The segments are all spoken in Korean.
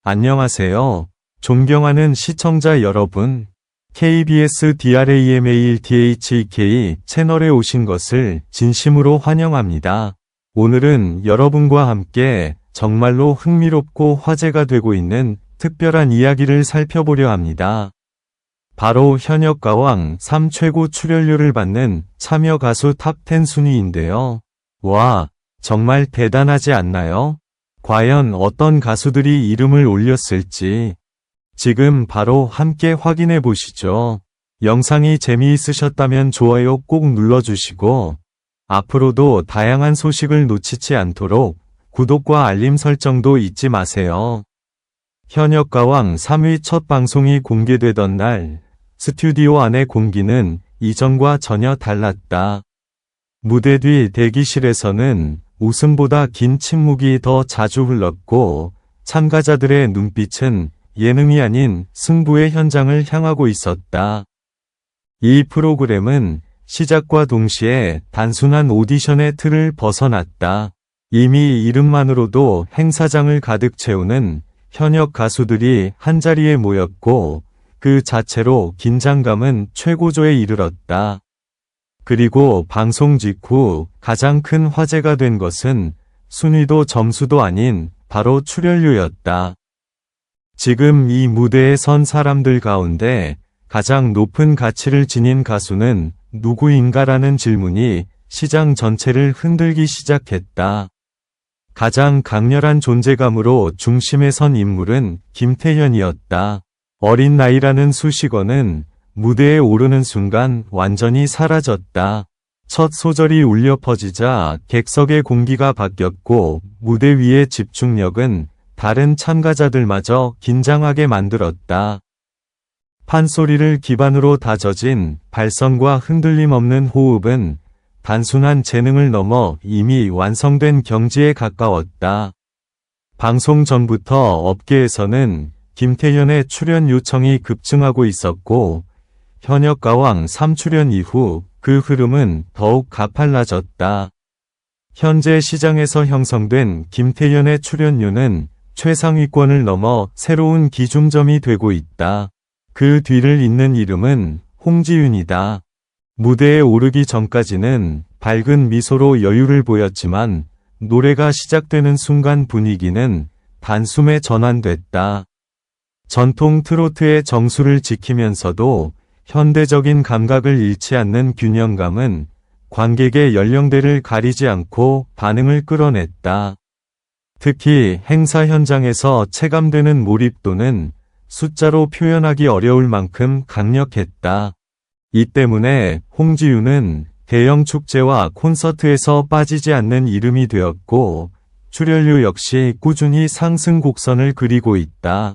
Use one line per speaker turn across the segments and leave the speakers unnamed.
안녕하세요. 존경하는 시청자 여러분. KBS DRAMALTHEK 채널에 오신 것을 진심으로 환영합니다. 오늘은 여러분과 함께 정말로 흥미롭고 화제가 되고 있는 특별한 이야기를 살펴보려 합니다. 바로 현역가왕 3 최고 출연료를 받는 참여 가수 탑10 순위인데요. 와, 정말 대단하지 않나요? 과연 어떤 가수들이 이름을 올렸을지 지금 바로 함께 확인해 보시죠. 영상이 재미있으셨다면 좋아요 꼭 눌러주시고 앞으로도 다양한 소식을 놓치지 않도록 구독과 알림 설정도 잊지 마세요. 현역가왕 3위 첫 방송이 공개되던 날 스튜디오 안의 공기는 이전과 전혀 달랐다. 무대 뒤 대기실에서는 웃음보다 긴 침묵이 더 자주 흘렀고 참가자들의 눈빛은 예능이 아닌 승부의 현장을 향하고 있었다. 이 프로그램은 시작과 동시에 단순한 오디션의 틀을 벗어났다. 이미 이름만으로도 행사장을 가득 채우는 현역 가수들이 한자리에 모였고 그 자체로 긴장감은 최고조에 이르렀다. 그리고 방송 직후 가장 큰 화제가 된 것은 순위도 점수도 아닌 바로 출연료였다. 지금 이 무대에 선 사람들 가운데 가장 높은 가치를 지닌 가수는 누구인가라는 질문이 시장 전체를 흔들기 시작했다. 가장 강렬한 존재감으로 중심에 선 인물은 김태현이었다. 어린 나이라는 수식어는 무대에 오르는 순간 완전히 사라졌다. 첫 소절이 울려 퍼지자 객석의 공기가 바뀌었고 무대 위의 집중력은 다른 참가자들마저 긴장하게 만들었다. 판소리를 기반으로 다져진 발성과 흔들림 없는 호흡은 단순한 재능을 넘어 이미 완성된 경지에 가까웠다. 방송 전부터 업계에서는 김태현의 출연 요청이 급증하고 있었고 현역가왕 3 출연 이후 그 흐름은 더욱 가팔라졌다. 현재 시장에서 형성된 김태현의 출연료는 최상위권을 넘어 새로운 기준점이 되고 있다. 그 뒤를 잇는 이름은 홍지윤이다. 무대에 오르기 전까지는 밝은 미소로 여유를 보였지만 노래가 시작되는 순간 분위기는 단숨에 전환됐다. 전통 트로트의 정수를 지키면서도 현대적인 감각을 잃지 않는 균형감은 관객의 연령대를 가리지 않고 반응을 끌어냈다. 특히 행사 현장에서 체감되는 몰입도는 숫자로 표현하기 어려울 만큼 강력했다. 이 때문에 홍지윤은 대형 축제와 콘서트에서 빠지지 않는 이름이 되었고 출연료 역시 꾸준히 상승 곡선을 그리고 있다.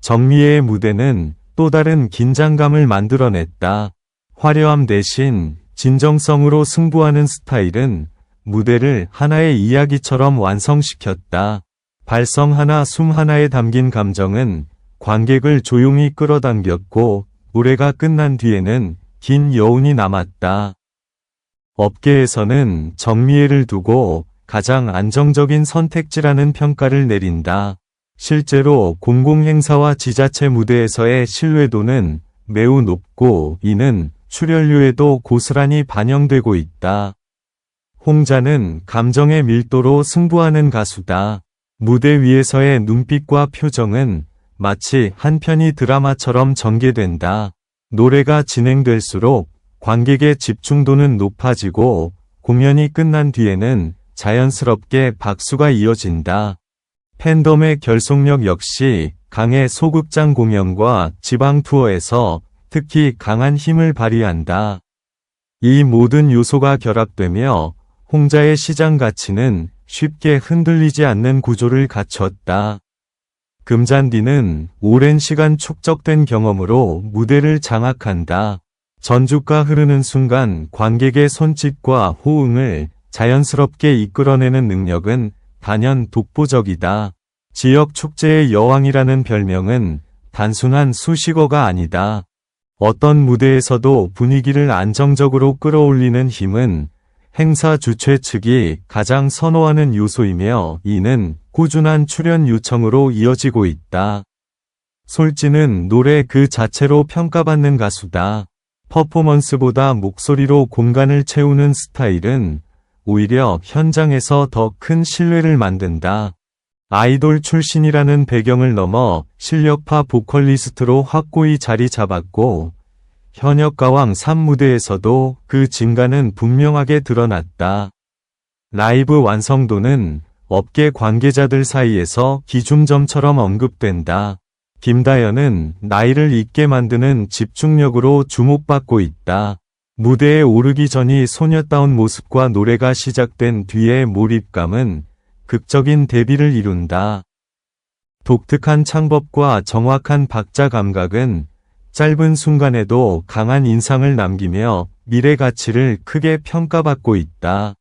정미애의 무대는 또 다른 긴장감을 만들어냈다. 화려함 대신 진정성으로 승부하는 스타일은 무대를 하나의 이야기처럼 완성시켰다. 발성 하나 숨 하나에 담긴 감정은 관객을 조용히 끌어당겼고 노래가 끝난 뒤에는 긴 여운이 남았다. 업계에서는 정미애를 두고 가장 안정적인 선택지라는 평가를 내린다. 실제로 공공행사와 지자체 무대에서의 신뢰도는 매우 높고 이는 출연료에도 고스란히 반영되고 있다. 홍자는 감정의 밀도로 승부하는 가수다. 무대 위에서의 눈빛과 표정은 마치 한 편의 드라마처럼 전개된다. 노래가 진행될수록 관객의 집중도는 높아지고 공연이 끝난 뒤에는 자연스럽게 박수가 이어진다. 팬덤의 결속력 역시 강해. 소극장 공연과 지방 투어에서 특히 강한 힘을 발휘한다. 이 모든 요소가 결합되며 홍자의 시장 가치는 쉽게 흔들리지 않는 구조를 갖췄다. 금잔디는 오랜 시간 축적된 경험으로 무대를 장악한다. 전주가 흐르는 순간 관객의 손짓과 호응을 자연스럽게 이끌어내는 능력은 단연 독보적이다. 지역 축제의 여왕이라는 별명은 단순한 수식어가 아니다. 어떤 무대에서도 분위기를 안정적으로 끌어올리는 힘은 행사 주최 측이 가장 선호하는 요소이며 이는 꾸준한 출연 요청으로 이어지고 있다. 솔지는 노래 그 자체로 평가받는 가수다. 퍼포먼스보다 목소리로 공간을 채우는 스타일은 오히려 현장에서 더 큰 신뢰를 만든다. 아이돌 출신이라는 배경을 넘어 실력파 보컬리스트로 확고히 자리 잡았고 현역가왕 3 무대에서도 그 진가는 분명하게 드러났다. 라이브 완성도는 업계 관계자들 사이에서 기준점처럼 언급된다. 김다연은 나이를 잊게 만드는 집중력으로 주목받고 있다. 무대에 오르기 전이 소녀다운 모습과 노래가 시작된 뒤의 몰입감은 극적인 대비를 이룬다. 독특한 창법과 정확한 박자 감각은 짧은 순간에도 강한 인상을 남기며 미래 가치를 크게 평가받고 있다.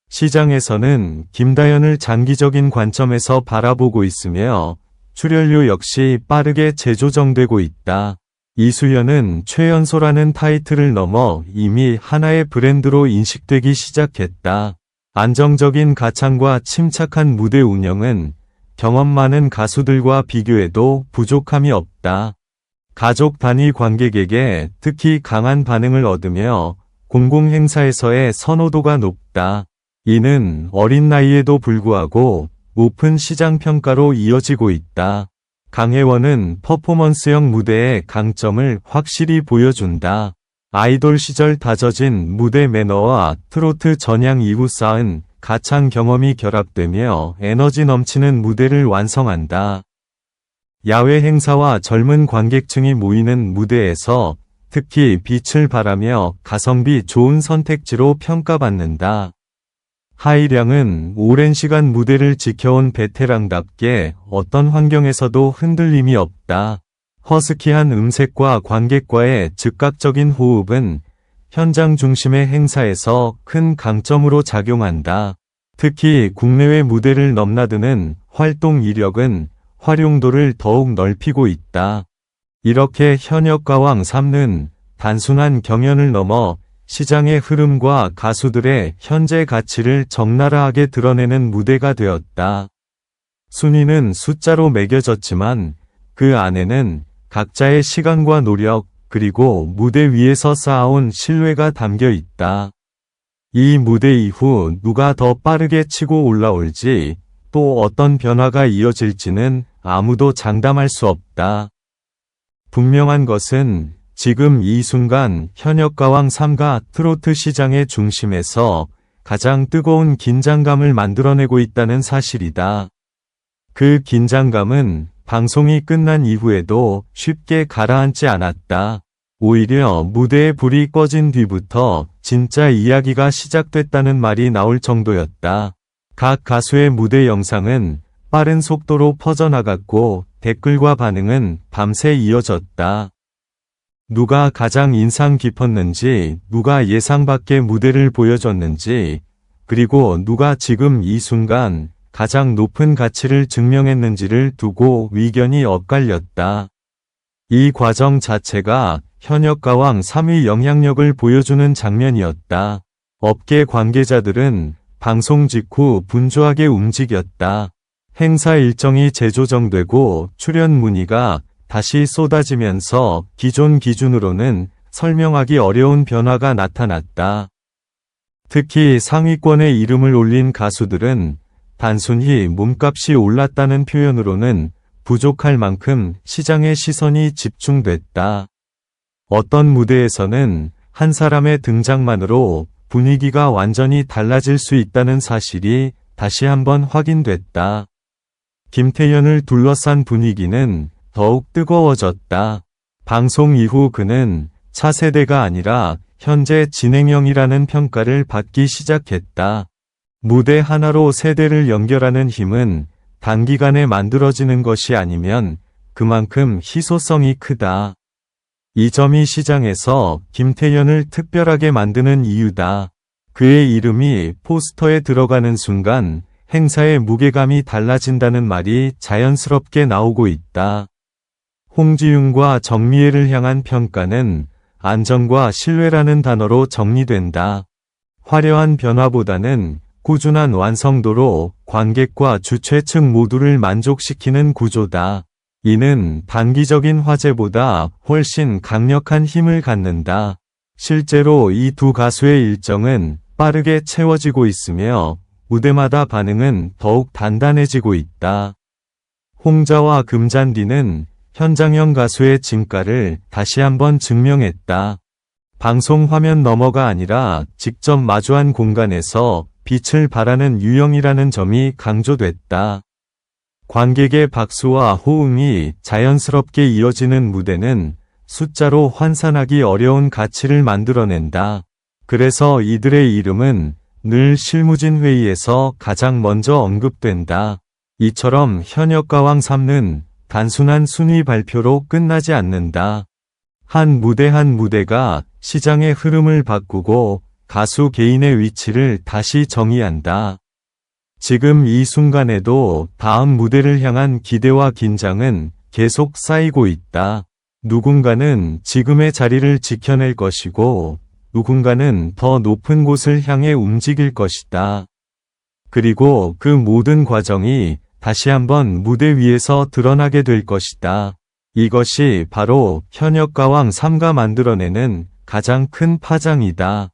시장에서는 김다연을 장기적인 관점에서 바라보고 있으며 출연료 역시 빠르게 재조정되고 있다. 이수연은 최연소라는 타이틀을 넘어 이미 하나의 브랜드로 인식되기 시작했다. 안정적인 가창과 침착한 무대 운영은 경험 많은 가수들과 비교해도 부족함이 없다. 가족 단위 관객에게 특히 강한 반응을 얻으며 공공행사에서의 선호도가 높다. 이는 어린 나이에도 불구하고 높은 시장 평가로 이어지고 있다. 강혜원은 퍼포먼스형 무대의 강점을 확실히 보여준다. 아이돌 시절 다져진 무대 매너와 트로트 전향 이후 쌓은 가창 경험이 결합되며 에너지 넘치는 무대를 완성한다. 야외 행사와 젊은 관객층이 모이는 무대에서 특히 빛을 발하며 가성비 좋은 선택지로 평가받는다. 하이량은 오랜 시간 무대를 지켜온 베테랑답게 어떤 환경에서도 흔들림이 없다. 허스키한 음색과 관객과의 즉각적인 호흡은 현장 중심의 행사에서 큰 강점으로 작용한다. 특히 국내외 무대를 넘나드는 활동 이력은 활용도를 더욱 넓히고 있다. 이렇게 현역가왕 3는 단순한 경연을 넘어 시장의 흐름과 가수들의 현재 가치를 적나라하게 드러내는 무대가 되었다. 순위는 숫자로 매겨졌지만 그 안에는 각자의 시간과 노력 그리고 무대 위에서 쌓아온 신뢰가 담겨 있다. 이 무대 이후 누가 더 빠르게 치고 올라올지 또 어떤 변화가 이어질지는 아무도 장담할 수 없다. 분명한 것은 지금 이 순간 현역가왕 3가 트로트 시장의 중심에서 가장 뜨거운 긴장감을 만들어내고 있다는 사실이다. 그 긴장감은 방송이 끝난 이후에도 쉽게 가라앉지 않았다. 오히려 무대에 불이 꺼진 뒤부터 진짜 이야기가 시작됐다는 말이 나올 정도였다. 각 가수의 무대 영상은 빠른 속도로 퍼져나갔고 댓글과 반응은 밤새 이어졌다. 누가 가장 인상 깊었는지, 누가 예상 밖의 무대를 보여줬는지, 그리고 누가 지금 이 순간 가장 높은 가치를 증명했는지를 두고 의견이 엇갈렸다. 이 과정 자체가 현역가왕 3의 영향력을 보여주는 장면이었다. 업계 관계자들은 방송 직후 분주하게 움직였다. 행사 일정이 재조정되고 출연 문의가 다시 쏟아지면서 기존 기준으로는 설명하기 어려운 변화가 나타났다. 특히 상위권에 이름을 올린 가수들은 단순히 몸값이 올랐다는 표현으로는 부족할 만큼 시장의 시선이 집중됐다. 어떤 무대에서는 한 사람의 등장만으로 분위기가 완전히 달라질 수 있다는 사실이 다시 한번 확인됐다. 김태현을 둘러싼 분위기는 더욱 뜨거워졌다. 방송 이후 그는 차세대가 아니라 현재 진행형이라는 평가를 받기 시작했다. 무대 하나로 세대를 연결하는 힘은 단기간에 만들어지는 것이 아니면 그만큼 희소성이 크다. 이 점이 시장에서 김태현을 특별하게 만드는 이유다. 그의 이름이 포스터에 들어가는 순간 행사의 무게감이 달라진다는 말이 자연스럽게 나오고 있다. 홍지윤과 정미애를 향한 평가는 안정과 신뢰라는 단어로 정리된다. 화려한 변화보다는 꾸준한 완성도로 관객과 주최 측 모두를 만족시키는 구조다. 이는 단기적인 화제보다 훨씬 강력한 힘을 갖는다. 실제로 이 두 가수의 일정은 빠르게 채워지고 있으며 무대마다 반응은 더욱 단단해지고 있다. 홍자와 금잔디는 현장형 가수의 진가를 다시 한번 증명했다. 방송 화면 너머가 아니라 직접 마주한 공간에서 빛을 발하는 유형이라는 점이 강조됐다. 관객의 박수와 호응이 자연스럽게 이어지는 무대는 숫자로 환산하기 어려운 가치를 만들어낸다. 그래서 이들의 이름은 늘 실무진 회의에서 가장 먼저 언급된다. 이처럼 현역가왕 3는 단순한 순위 발표로 끝나지 않는다. 한 무대가 시장의 흐름을 바꾸고 가수 개인의 위치를 다시 정의한다. 지금 이 순간에도 다음 무대를 향한 기대와 긴장은 계속 쌓이고 있다. 누군가는 지금의 자리를 지켜낼 것이고 누군가는 더 높은 곳을 향해 움직일 것이다. 그리고 그 모든 과정이 다시 한번 무대 위에서 드러나게 될 것이다. 이것이 바로 현역가왕 3가 만들어내는 가장 큰 파장이다.